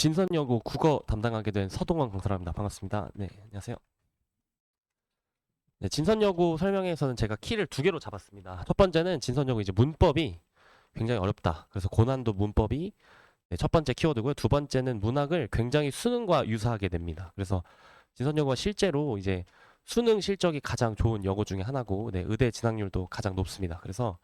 진선여고 국어 담당하게 된 서동원 강사랍니다. 반갑습니다. 네, 안녕하세요. 네, 진선여고 설명회에서는 제가 키를 두 개로 잡았습니다. 첫 번째는 진선여고 이제 문법이 굉장히 어렵다. 그래서 고난도 문법이 네, 첫 번째 키워드고요. 두 번째는 문학을 굉장히 수능과 유사하게 됩니다. 그래서 진선여고가 실제로 이제 수능 실적이 가장 좋은 여고 중에 하나고, 네, 의대 진학률도 가장 높습니다. 그래서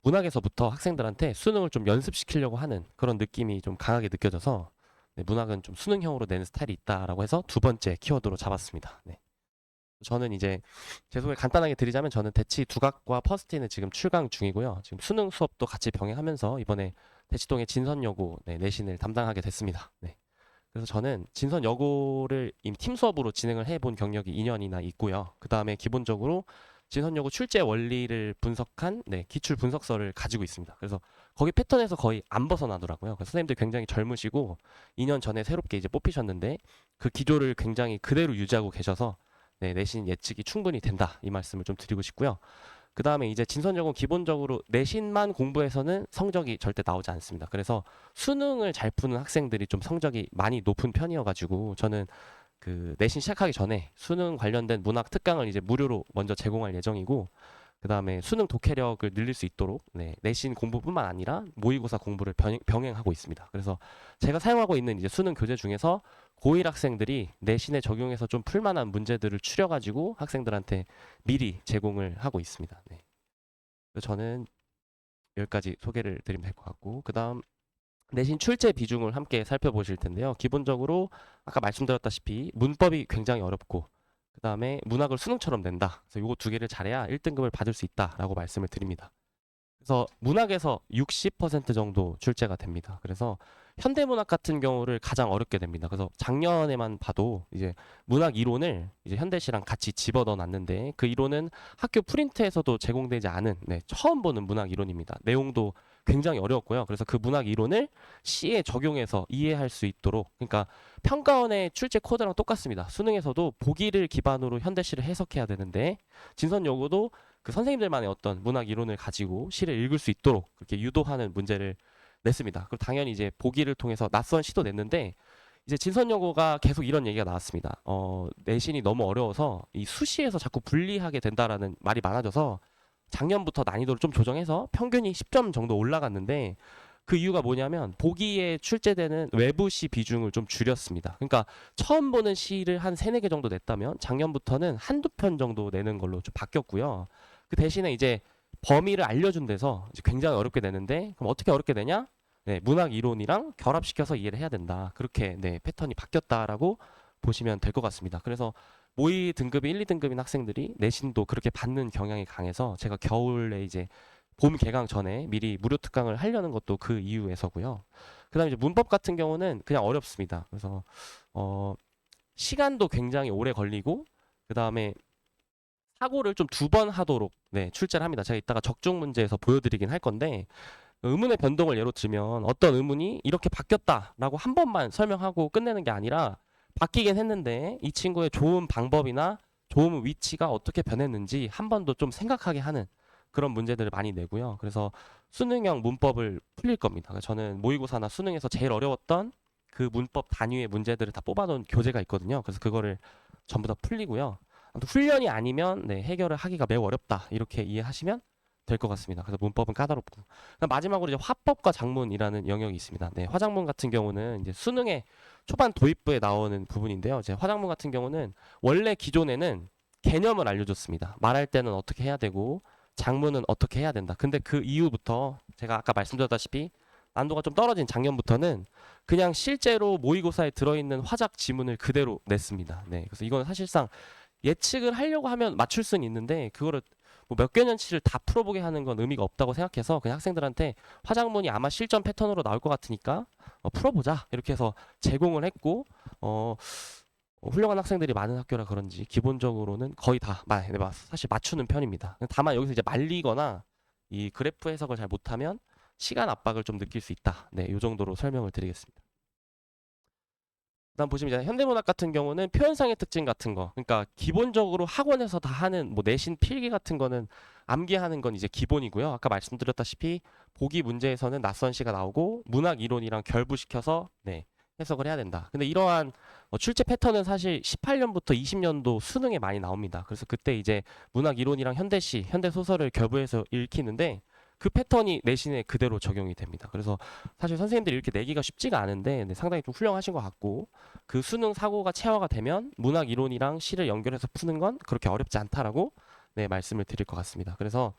문학에서부터 학생들한테 수능을 좀 연습시키려고 하는 그런 느낌이 좀 강하게 느껴져서 네, 문학은 좀 수능형으로 내는 스타일이 있다라고 해서 두 번째 키워드로 잡았습니다. 네. 저는 이제 제 소개 간단하게 드리자면 저는 대치 두각과 퍼스트는 지금 출강 중이고요. 지금 수능 수업도 같이 병행하면서 이번에 대치동의 진선여고 네, 내신을 담당하게 됐습니다. 네. 그래서 저는 진선여고를 이미 팀 수업으로 진행을 해본 경력이 2년이나 있고요. 그 다음에 기본적으로 진선여고 출제 원리를 분석한 네, 기출 분석서를 가지고 있습니다. 그래서 거기 패턴에서 거의 안 벗어나더라고요. 그래서 선생님들 굉장히 젊으시고 2년 전에 새롭게 이제 뽑히셨는데 그 기조를 굉장히 그대로 유지하고 계셔서 네, 내신 예측이 충분히 된다 이 말씀을 좀 드리고 싶고요. 그 다음에 이제 진선여고는 기본적으로 내신만 공부해서는 성적이 절대 나오지 않습니다. 그래서 수능을 잘 푸는 학생들이 좀 성적이 많이 높은 편이어가지고 저는 그 내신 시작하기 전에 수능 관련된 문학 특강을 이제 무료로 먼저 제공할 예정이고 그 다음에 수능 독해력을 늘릴 수 있도록 네, 내신 공부뿐만 아니라 모의고사 공부를 병행하고 있습니다. 그래서 제가 사용하고 있는 이제 수능 교재 중에서 고1 학생들이 내신에 적용해서 좀 풀만한 문제들을 추려가지고 학생들한테 미리 제공을 하고 있습니다. 네. 그래서 저는 여기까지 소개를 드리면 될 것 같고 그 다음 내신 출제 비중을 함께 살펴보실 텐데요. 기본적으로 아까 말씀드렸다시피 문법이 굉장히 어렵고 그 다음에 문학을 수능처럼 낸다. 그래서 요거 두 개를 잘해야 1등급을 받을 수 있다라고 말씀을 드립니다. 그래서 문학에서 60% 정도 출제가 됩니다. 그래서 현대문학 같은 경우를 가장 어렵게 됩니다. 그래서 작년에만 봐도 이제 문학 이론을 이제 현대시랑 같이 집어넣어 놨는데 그 이론은 학교 프린트에서도 제공되지 않은 네, 처음 보는 문학 이론입니다. 내용도 굉장히 어려웠고요. 그래서 그 문학 이론을 시에 적용해서 이해할 수 있도록 그러니까 평가원의 출제 코드랑 똑같습니다. 수능에서도 보기를 기반으로 현대시를 해석해야 되는데 진선여고도 그 선생님들만의 어떤 문학 이론을 가지고 시를 읽을 수 있도록 그렇게 유도하는 문제를 냈습니다. 그리고 당연히 이제 보기를 통해서 낯선 시도 냈는데 이제 진선여고가 계속 이런 얘기가 나왔습니다. 내신이 너무 어려워서 이 수시에서 자꾸 불리하게 된다라는 말이 많아져서 작년부터 난이도를 좀 조정해서 평균이 10점 정도 올라갔는데 그 이유가 뭐냐면 보기에 출제되는 외부 시 비중을 좀 줄였습니다. 그러니까 처음 보는 시를 한 3, 4개 정도 냈다면 작년부터는 한두 편 정도 내는 걸로 좀 바뀌었고요. 그 대신에 이제 범위를 알려준 데서 이제 굉장히 어렵게 되는데 그럼 어떻게 어렵게 되냐? 네, 문학 이론이랑 결합시켜서 이해를 해야 된다. 그렇게 네, 패턴이 바뀌었다라고 보시면 될 것 같습니다. 그래서 모의 등급이 1, 2등급인 학생들이 내신도 그렇게 받는 경향이 강해서 제가 겨울에 이제 봄 개강 전에 미리 무료 특강을 하려는 것도 그 이유에서고요. 그다음에 이제 문법 같은 경우는 그냥 어렵습니다. 그래서 어, 시간도 굉장히 오래 걸리고 그다음에 사고를 좀 두 번 하도록 네, 출제를 합니다. 제가 이따가 적중 문제에서 보여드리긴 할 건데 의문의 변동을 예로 들면 어떤 의문이 이렇게 바뀌었다라고 한 번만 설명하고 끝내는 게 아니라 바뀌긴 했는데 이 친구의 좋은 방법이나 좋은 위치가 어떻게 변했는지 한 번 더 좀 생각하게 하는 그런 문제들을 많이 내고요. 그래서 수능형 문법을 풀릴 겁니다. 그래서 저는 모의고사나 수능에서 제일 어려웠던 그 문법 단위의 문제들을 다 뽑아놓은 교재가 있거든요. 그래서 그거를 전부 다 풀리고요. 훈련이 아니면 네, 해결을 하기가 매우 어렵다 이렇게 이해하시면 될 것 같습니다. 그래서 문법은 까다롭고 마지막으로 이제 화법과 작문이라는 영역이 있습니다. 네, 화작문 같은 경우는 이제 수능의 초반 도입부에 나오는 부분인데요. 이제 화작문 같은 경우는 원래 기존에는 개념을 알려줬습니다. 말할 때는 어떻게 해야 되고 작문은 어떻게 해야 된다. 근데 그 이후부터 제가 아까 말씀드렸다시피 난도가 좀 떨어진 작년부터는 그냥 실제로 모의고사에 들어있는 화작 지문을 그대로 냈습니다. 네, 그래서 이건 사실상 예측을 하려고 하면 맞출 수는 있는데 그거를 뭐몇 개년치를 다 풀어보게 하는 건 의미가 없다고 생각해서 그냥 학생들한테 화작문이 아마 실전 패턴으로 나올 것 같으니까 풀어보자 이렇게 해서 제공을 했고 훌륭한 학생들이 많은 학교라 그런지 기본적으로는 거의 다 사실 맞추는 편입니다. 다만 여기서 이제 말리거나 이 그래프 해석을 잘 못하면 시간 압박을 좀 느낄 수 있다. 네, 이 정도로 설명을 드리겠습니다. 그다음 보시면 이제 현대문학 같은 경우는 표현상의 특징 같은 거, 그러니까 기본적으로 학원에서 다 하는 뭐 내신 필기 같은 거는 암기하는 건 이제 기본이고요. 아까 말씀드렸다시피 보기 문제에서는 낯선 시가 나오고 문학 이론이랑 결부시켜서 네, 해석을 해야 된다. 근데 이러한 출제 패턴은 사실 18년부터 20년도 수능에 많이 나옵니다. 그래서 그때 이제 문학 이론이랑 현대시, 현대 소설을 결부해서 읽히는데 그 패턴이 내신에 그대로 적용이 됩니다. 그래서 사실 선생님들이 이렇게 내기가 쉽지가 않은데 네, 상당히 좀 훌륭하신 것 같고 그 수능 사고가 체화가 되면 문학 이론이랑 시를 연결해서 푸는 건 그렇게 어렵지 않다라고 네, 말씀을 드릴 것 같습니다. 그래서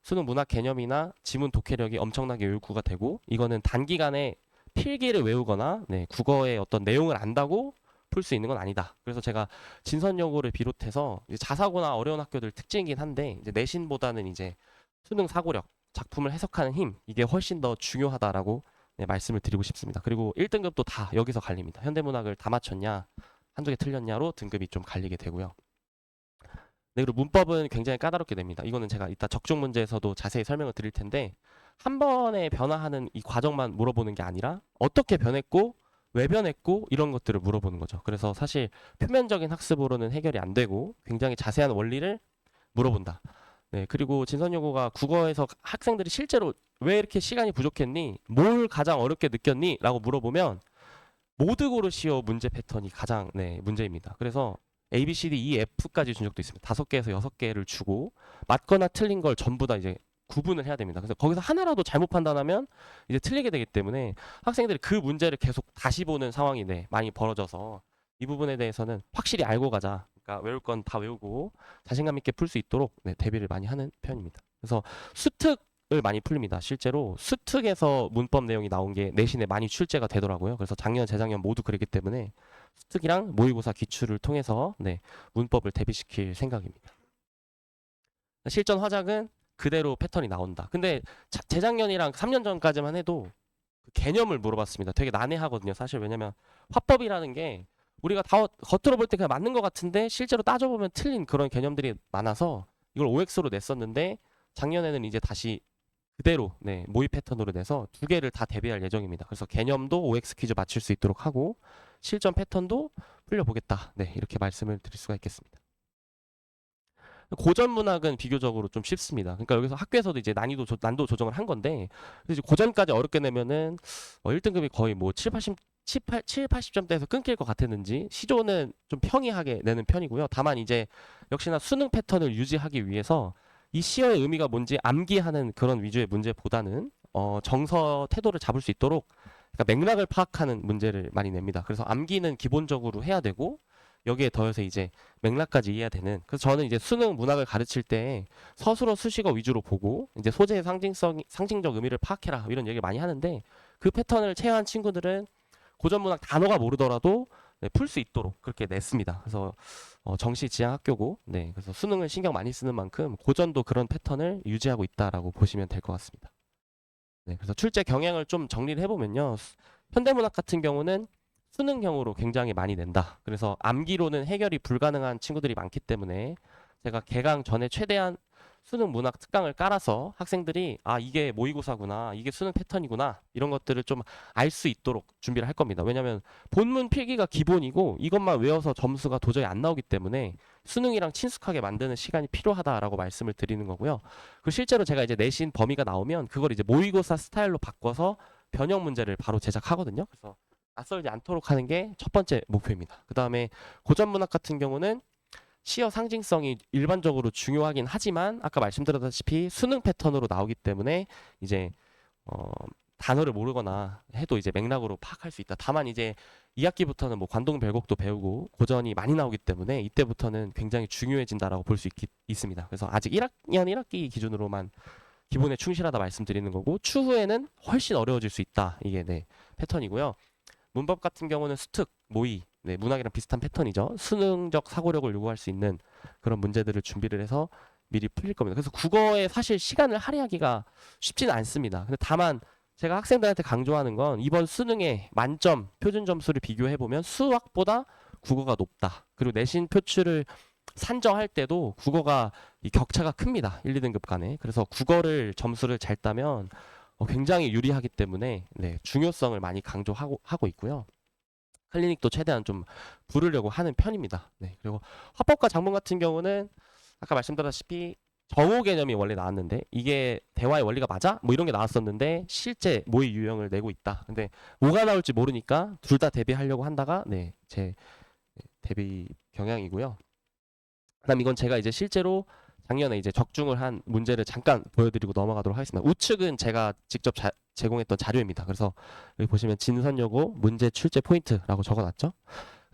수능 문학 개념이나 지문 독해력이 엄청나게 요구가 되고 이거는 단기간에 필기를 외우거나 네, 국어의 어떤 내용을 안다고 풀 수 있는 건 아니다. 그래서 제가 진선여고를 비롯해서 이제 자사고나 어려운 학교들 특징이긴 한데 이제 내신보다는 이제 수능 사고력, 작품을 해석하는 힘 이게 훨씬 더 중요하다라고 네, 말씀을 드리고 싶습니다. 그리고 1등급도 다 여기서 갈립니다. 현대문학을 다 맞췄냐, 한두 개 틀렸냐로 등급이 좀 갈리게 되고요. 네, 그리고 문법은 굉장히 까다롭게 됩니다. 이거는 제가 이따 적중 문제에서도 자세히 설명을 드릴 텐데 한 번에 변화하는 이 과정만 물어보는 게 아니라 어떻게 변했고 왜 변했고 이런 것들을 물어보는 거죠. 그래서 사실 표면적인 학습으로는 해결이 안 되고 굉장히 자세한 원리를 물어본다. 네, 그리고 진선여고가 국어에서 학생들이 실제로 왜 이렇게 시간이 부족했니? 뭘 가장 어렵게 느꼈니? 라고 물어보면 모드 고르시오 문제 패턴이 가장 네, 문제입니다. 그래서 A, B, C, D, E, F까지 준 적도 있습니다. 5개에서 6개를 주고 맞거나 틀린 걸 전부 다 이제 구분을 해야 됩니다. 그래서 거기서 하나라도 잘못 판단하면 이제 틀리게 되기 때문에 학생들이 그 문제를 계속 다시 보는 상황이 네, 많이 벌어져서 이 부분에 대해서는 확실히 알고 가자. 그러니까 외울 건 다 외우고 자신감 있게 풀 수 있도록 네, 대비를 많이 하는 편입니다. 그래서 수특을 많이 풀립니다. 실제로 수특에서 문법 내용이 나온 게 내신에 많이 출제가 되더라고요. 그래서 작년, 재작년 모두 그랬기 때문에 수특이랑 모의고사 기출을 통해서 네, 문법을 대비시킬 생각입니다. 실전 화작은 그대로 패턴이 나온다. 근데 재작년이랑 3년 전까지만 해도 그 개념을 물어봤습니다. 되게 난해하거든요. 사실 왜냐면 화법이라는 게 우리가 다 겉으로 볼 때 그냥 맞는 것 같은데 실제로 따져보면 틀린 그런 개념들이 많아서 이걸 OX로 냈었는데 작년에는 이제 다시 그대로 네, 모의 패턴으로 내서 두 개를 다 대비할 예정입니다. 그래서 개념도 OX 퀴즈 맞출 수 있도록 하고 실전 패턴도 풀려보겠다. 네, 이렇게 말씀을 드릴 수가 있겠습니다. 고전 문학은 비교적으로 좀 쉽습니다. 그러니까 여기서 학교에서도 이제 난도 조정을 한 건데 이제 고전까지 어렵게 내면은 1등급이 거의 뭐 7, 80 80점대에서 끊길 것 같았는지 시조는 좀 평이하게 내는 편이고요. 다만 이제 역시나 수능 패턴을 유지하기 위해서 이 시어의 의미가 뭔지 암기하는 그런 위주의 문제보다는 정서 태도를 잡을 수 있도록 그러니까 맥락을 파악하는 문제를 많이 냅니다. 그래서 암기는 기본적으로 해야 되고 여기에 더해서 이제 맥락까지 이해해야 되는. 그래서 저는 이제 수능 문학을 가르칠 때 서술어 수식어 위주로 보고 이제 소재의 상징적 의미를 파악해라 이런 얘기를 많이 하는데 그 패턴을 체화한 친구들은 고전 문학 단어가 모르더라도 네, 풀 수 있도록 그렇게 냈습니다. 그래서 정시 지향 학교고, 네, 그래서 수능을 신경 많이 쓰는 만큼 고전도 그런 패턴을 유지하고 있다라고 보시면 될 것 같습니다. 네, 그래서 출제 경향을 좀 정리를 해보면요, 현대문학 같은 경우는 수능형으로 굉장히 많이 낸다. 그래서 암기로는 해결이 불가능한 친구들이 많기 때문에 제가 개강 전에 최대한 수능 문학 특강을 깔아서 학생들이 아 이게 모의고사구나 이게 수능 패턴이구나 이런 것들을 좀 알 수 있도록 준비를 할 겁니다. 왜냐하면 본문 필기가 기본이고 이것만 외워서 점수가 도저히 안 나오기 때문에 수능이랑 친숙하게 만드는 시간이 필요하다라고 말씀을 드리는 거고요. 그리고 실제로 제가 이제 내신 범위가 나오면 그걸 이제 모의고사 스타일로 바꿔서 변형 문제를 바로 제작하거든요. 그래서 낯설지 않도록 하는 게 첫 번째 목표입니다. 그 다음에 고전 문학 같은 경우는 시어 상징성이 일반적으로 중요하긴 하지만 아까 말씀드렸다시피 수능 패턴으로 나오기 때문에 이제 단어를 모르거나 해도 이제 맥락으로 파악할 수 있다. 다만 이제 2학기부터는 뭐 관동별곡도 배우고 고전이 많이 나오기 때문에 이때부터는 굉장히 중요해진다라고 볼 수 있습니다. 그래서 아직 1학년 1학기 기준으로만 기본에 충실하다 말씀드리는 거고 추후에는 훨씬 어려워질 수 있다. 이게 네, 패턴이고요. 문법 같은 경우는 수특, 모의, 네, 문학이랑 비슷한 패턴이죠. 수능적 사고력을 요구할 수 있는 그런 문제들을 준비를 해서 미리 풀릴 겁니다. 그래서 국어에 사실 시간을 할애하기가 쉽지는 않습니다. 근데 다만 제가 학생들한테 강조하는 건 이번 수능의 만점 표준 점수를 비교해 보면 수학보다 국어가 높다. 그리고 내신 표출을 산정할 때도 국어가 이 격차가 큽니다. 1, 2등급 간에. 그래서 국어를 점수를 잘 따면 굉장히 유리하기 때문에 네, 중요성을 많이 강조하고 있고요. 클리닉도 최대한 좀 부르려고 하는 편입니다. 네, 그리고 화법과 작문 같은 경우는 아까 말씀드렸다시피 정오 개념이 원래 나왔는데 이게 대화의 원리가 맞아? 뭐 이런 게 나왔었는데 실제 모의 유형을 내고 있다. 근데 뭐가 나올지 모르니까 둘 다 대비하려고 한다가 네, 제 대비 경향이고요. 그다음 이건 제가 이제 실제로 작년에 이제 적중을 한 문제를 잠깐 보여드리고 넘어가도록 하겠습니다. 우측은 제가 직접 제공했던 자료입니다. 그래서 여기 보시면 진선여고 문제 출제 포인트라고 적어놨죠.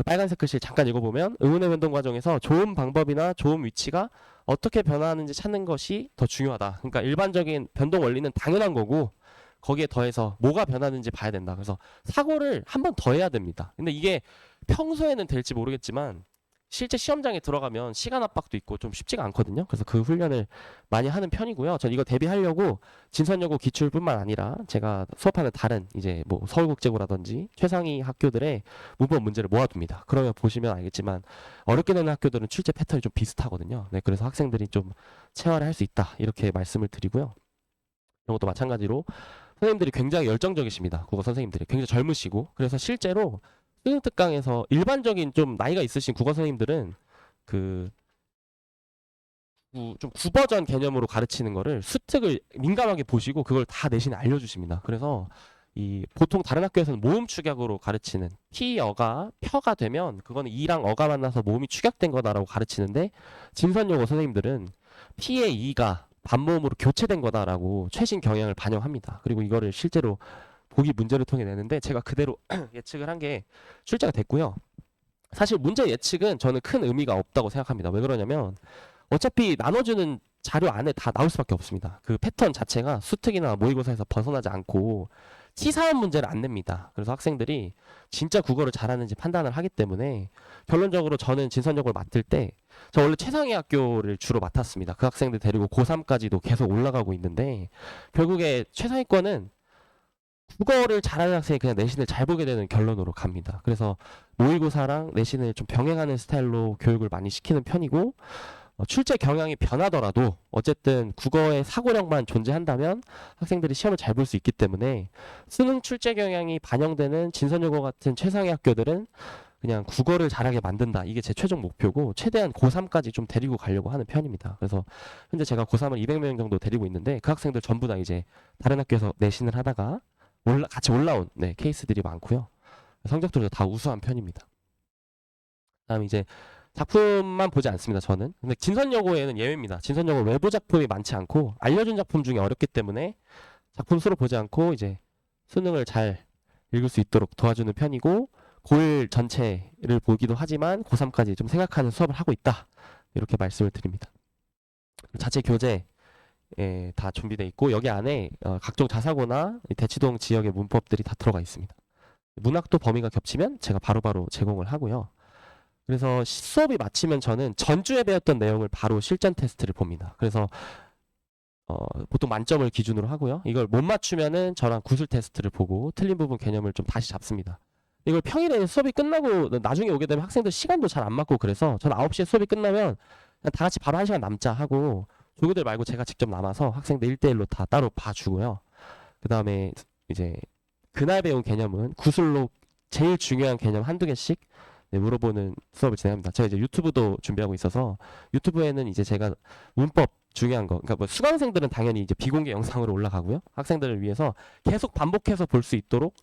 빨간색 글씨 잠깐 읽어보면 의문의 변동 과정에서 좋은 방법이나 좋은 위치가 어떻게 변화하는지 찾는 것이 더 중요하다. 그러니까 일반적인 변동 원리는 당연한 거고 거기에 더해서 뭐가 변하는지 봐야 된다. 그래서 사고를 한 번 더 해야 됩니다. 근데 이게 평소에는 될지 모르겠지만 실제 시험장에 들어가면 시간 압박도 있고 좀 쉽지가 않거든요. 그래서 그 훈련을 많이 하는 편이고요. 전 이거 대비하려고 진선여고 기출뿐만 아니라 제가 수업하는 다른 이제 뭐 서울국제고라든지 최상위 학교들의 문법 문제를 모아둡니다. 그러면 보시면 알겠지만 어렵게 내는 학교들은 출제 패턴이 좀 비슷하거든요. 네, 그래서 학생들이 좀 체화를 할 수 있다 이렇게 말씀을 드리고요. 이런 것도 마찬가지로 선생님들이 굉장히 열정적이십니다. 국어 선생님들이 굉장히 젊으시고 그래서 실제로 수능 특강에서 일반적인 좀 나이가 있으신 국어 선생님들은 그 좀 구버전 개념으로 가르치는 거를 수특을 민감하게 보시고 그걸 다 내신에 알려주십니다. 그래서 이 보통 다른 학교에서는 모음 축약으로 가르치는 T어가 펴가 되면 그거는 E랑 어가 만나서 모음이 축약된 거다라고 가르치는데 진선여고 선생님들은 P의 E가 반모음으로 교체된 거다라고 최신 경향을 반영합니다. 그리고 이거를 실제로 보기 문제를 통해 내는데 제가 그대로 예측을 한 게 출제가 됐고요. 사실 문제 예측은 저는 큰 의미가 없다고 생각합니다. 왜 그러냐면 어차피 나눠주는 자료 안에 다 나올 수밖에 없습니다. 그 패턴 자체가 수특이나 모의고사에서 벗어나지 않고 치사한 문제를 안 냅니다. 그래서 학생들이 진짜 국어를 잘하는지 판단을 하기 때문에 결론적으로 저는 진선여고를 맡을 때 저 원래 최상위 학교를 주로 맡았습니다. 그 학생들 데리고 고3까지도 계속 올라가고 있는데 결국에 최상위권은 국어를 잘하는 학생이 그냥 내신을 잘 보게 되는 결론으로 갑니다. 그래서 모의고사랑 내신을 좀 병행하는 스타일로 교육을 많이 시키는 편이고 출제 경향이 변하더라도 어쨌든 국어의 사고력만 존재한다면 학생들이 시험을 잘 볼 수 있기 때문에 수능 출제 경향이 반영되는 진선여고 같은 최상위 학교들은 그냥 국어를 잘하게 만든다. 이게 제 최종 목표고 최대한 고3까지 좀 데리고 가려고 하는 편입니다. 그래서 현재 제가 고3을 200명 정도 데리고 있는데 그 학생들 전부 다 이제 다른 학교에서 내신을 하다가 같이 올라온 네, 케이스들이 많고요. 성적들도 다 우수한 편입니다. 다음 이제 작품만 보지 않습니다. 저는. 근데 진선여고에는 예외입니다. 진선여고 외부 작품이 많지 않고 알려준 작품 중에 어렵기 때문에 작품 수로 보지 않고 이제 수능을 잘 읽을 수 있도록 도와주는 편이고 고1 전체를 보기도 하지만 고3까지 좀 생각하는 수업을 하고 있다. 이렇게 말씀을 드립니다. 자체 교재 다 준비되어 있고 여기 안에 각종 자사고나 대치동 지역의 문법들이 다 들어가 있습니다. 문학도 범위가 겹치면 제가 바로바로 제공을 하고요. 그래서 수업이 마치면 저는 전주에 배웠던 내용을 바로 실전 테스트를 봅니다. 그래서 보통 만점을 기준으로 하고요. 이걸 못 맞추면은 저랑 구술 테스트를 보고 틀린 부분 개념을 좀 다시 잡습니다. 이걸 평일에 수업이 끝나고 나중에 오게 되면 학생들 시간도 잘 안 맞고 그래서 저는 9시에 수업이 끝나면 그냥 다 같이 바로 1시간 남자 하고 조교들 말고 제가 직접 남아서 학생들 1대1로 다 따로 봐주고요. 그 다음에 이제 그날 배운 개념은 구술로 제일 중요한 개념 한두 개씩 네, 물어보는 수업을 진행합니다. 제가 이제 유튜브도 준비하고 있어서 유튜브에는 이제 제가 문법 중요한 거, 그러니까 뭐 수강생들은 당연히 이제 비공개 영상으로 올라가고요. 학생들을 위해서 계속 반복해서 볼 수 있도록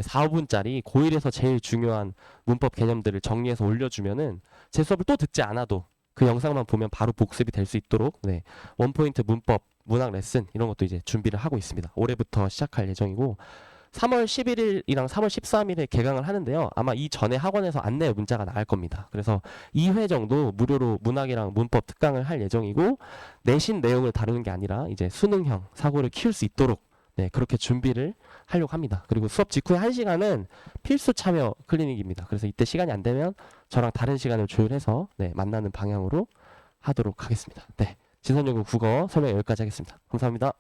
4, 5분짜리 고1에서 제일 중요한 문법 개념들을 정리해서 올려주면은 제 수업을 또 듣지 않아도 그 영상만 보면 바로 복습이 될 수 있도록 네, 원포인트 문법, 문학 레슨 이런 것도 이제 준비를 하고 있습니다. 올해부터 시작할 예정이고 3월 11일이랑 3월 13일에 개강을 하는데요. 아마 이 전에 학원에서 안내 문자가 나갈 겁니다. 그래서 2회 정도 무료로 문학이랑 문법 특강을 할 예정이고 내신 내용을 다루는 게 아니라 이제 수능형 사고를 키울 수 있도록 네, 그렇게 준비를 하려고 합니다. 그리고 수업 직후에 1시간은 필수 참여 클리닉입니다. 그래서 이때 시간이 안 되면 저랑 다른 시간을 조율해서 네, 만나는 방향으로 하도록 하겠습니다. 네, 진선여고 국어 설명 여기까지 하겠습니다. 감사합니다.